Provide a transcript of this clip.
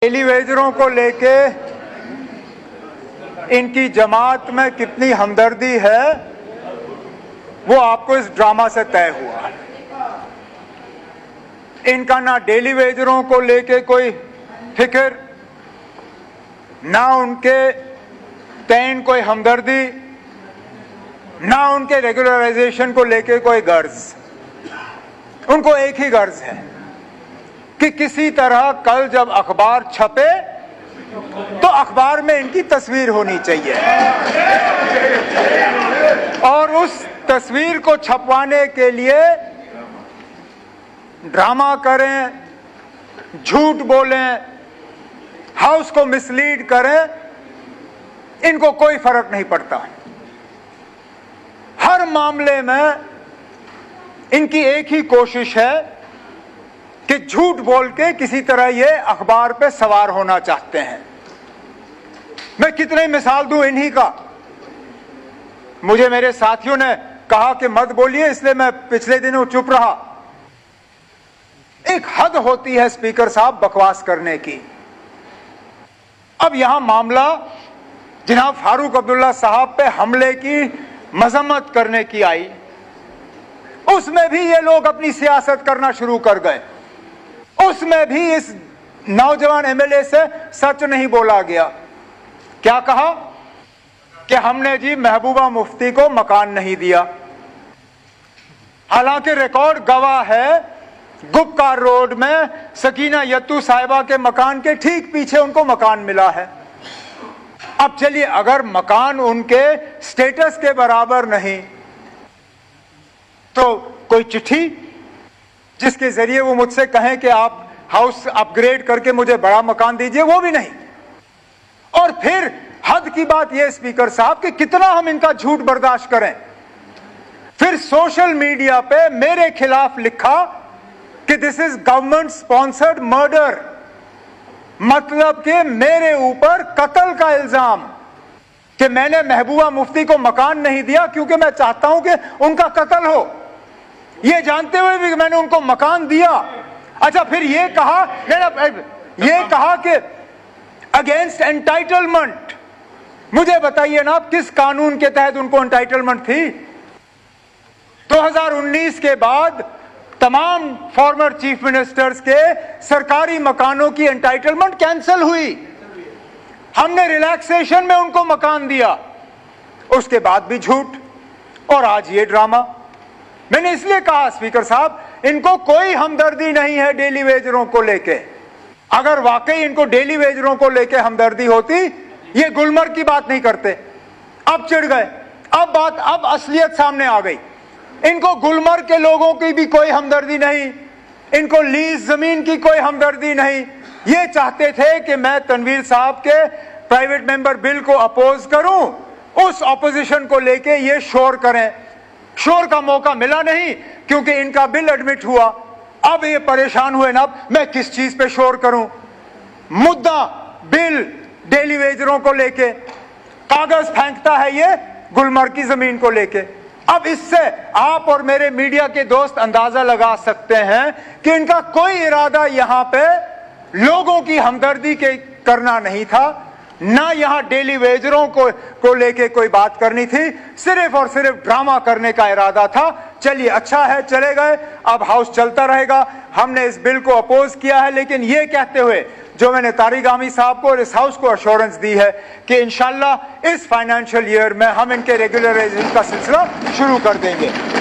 Daily वेजरों को लेके इनकी जमात में कितनी हमदर्दी है वो आपको इस ड्रामा से तय हुआ। इनका ना डेली वेजरों को लेके कोई फिक्र, ना उनके तैन कोई हमदर्दी, ना उनके रेगुलराइजेशन को लेके कोई गर्ज। उनको एक ही गर्ज है कि किसी तरह कल जब अखबार छपे तो अखबार में इनकी तस्वीर होनी चाहिए और उस तस्वीर को छपवाने के लिए ड्रामा करें, झूठ बोलें, हाउस को मिसलीड करें, इनको कोई फर्क नहीं पड़ता। हर मामले में इनकी एक ही कोशिश है कि झूठ बोल के किसी तरह ये अखबार पे सवार होना चाहते हैं। मैं कितने मिसाल दूं इन्हीं का। मुझे मेरे साथियों ने कहा कि मत बोलिए, इसलिए मैं पिछले दिनों चुप रहा। एक हद होती है स्पीकर साहब बकवास करने की। अब यहां मामला जनाब फारूक अब्दुल्ला साहब पे हमले की मजम्मत करने की आई, उसमें भी ये लोग अपनी सियासत करना शुरू कर गए। उसमें भी इस नौजवान एमएलए से सच नहीं बोला गया। क्या कहा कि हमने जी महबूबा मुफ्ती को मकान नहीं दिया, हालांकि रिकॉर्ड गवाह है गुपकार रोड में सकीना यत्तू साहिबा के मकान के ठीक पीछे उनको मकान मिला है। अब चलिए, अगर मकान उनके स्टेटस के बराबर नहीं तो कोई चिट्ठी जिसके जरिए वो मुझसे कहें कि आप हाउस अपग्रेड करके मुझे बड़ा मकान दीजिए, वो भी नहीं। और फिर हद की बात यह स्पीकर साहब कि कितना हम इनका झूठ बर्दाश्त करें। फिर सोशल मीडिया पे मेरे खिलाफ लिखा कि this is government sponsored murder, मतलब कि मेरे ऊपर कत्ल का इल्जाम कि मैंने महबूबा मुफ्ती को मकान नहीं दिया क्योंकि मैं चाहता हूं कि उनका कत्ल हो, ये जानते हुए भी मैंने उनको मकान दिया। अच्छा, फिर ये कहा कि अगेंस्ट एंटाइटलमेंट। मुझे बताइए ना, किस कानून के तहत उनको एंटाइटलमेंट थी? 2019 के बाद तमाम फॉर्मर चीफ मिनिस्टर्स के सरकारी मकानों की एंटाइटलमेंट कैंसिल हुई। हमने रिलैक्सेशन में उनको मकान दिया, उसके बाद भी झूठ, और आज ये ड्रामा। मैंने इसलिए कहा स्पीकर साहब, इनको कोई हमदर्दी नहीं है डेली वेजरों को लेके। अगर वाकई इनको डेली वेजरों को लेके हमदर्दी होती, ये गुलमर्ग की बात नहीं करते। अब चिढ़ गए, अब असलियत सामने आ गई। इनको गुलमर्ग के लोगों की भी कोई हमदर्दी नहीं, इनको लीज जमीन की कोई हमदर्दी नहीं। ये चाहते थे कि मैं तनवीर साहब के प्राइवेट मेंबर बिल को अपोज करूं, उस ऑपोजिशन को लेके ये शोर करें। शोर का मौका मिला नहीं क्योंकि इनका बिल एडमिट हुआ। अब ये परेशान हुए ना, मैं किस चीज पे शोर करूं। मुद्दा बिल डेली वेजरों को लेके, कागज फेंकता है ये गुलमर्ग की जमीन को लेके। अब इससे आप और मेरे मीडिया के दोस्त अंदाजा लगा सकते हैं कि इनका कोई इरादा यहां पे लोगों की हमदर्दी के करना नहीं था, ना यहां डेली वेजरों को लेके कोई बात करनी थी, सिर्फ और सिर्फ ड्रामा करने का इरादा था। चलिए, अच्छा है, चले गए, अब हाउस चलता रहेगा। हमने इस बिल को अपोज किया है, लेकिन ये कहते हुए जो मैंने तारिक आमी साहब को और इस हाउस को अश्योरेंस दी है कि इंशाल्लाह इस फाइनेंशियल ईयर में हम इनके रेगुलराइजेशन का सिलसिला शुरू कर देंगे।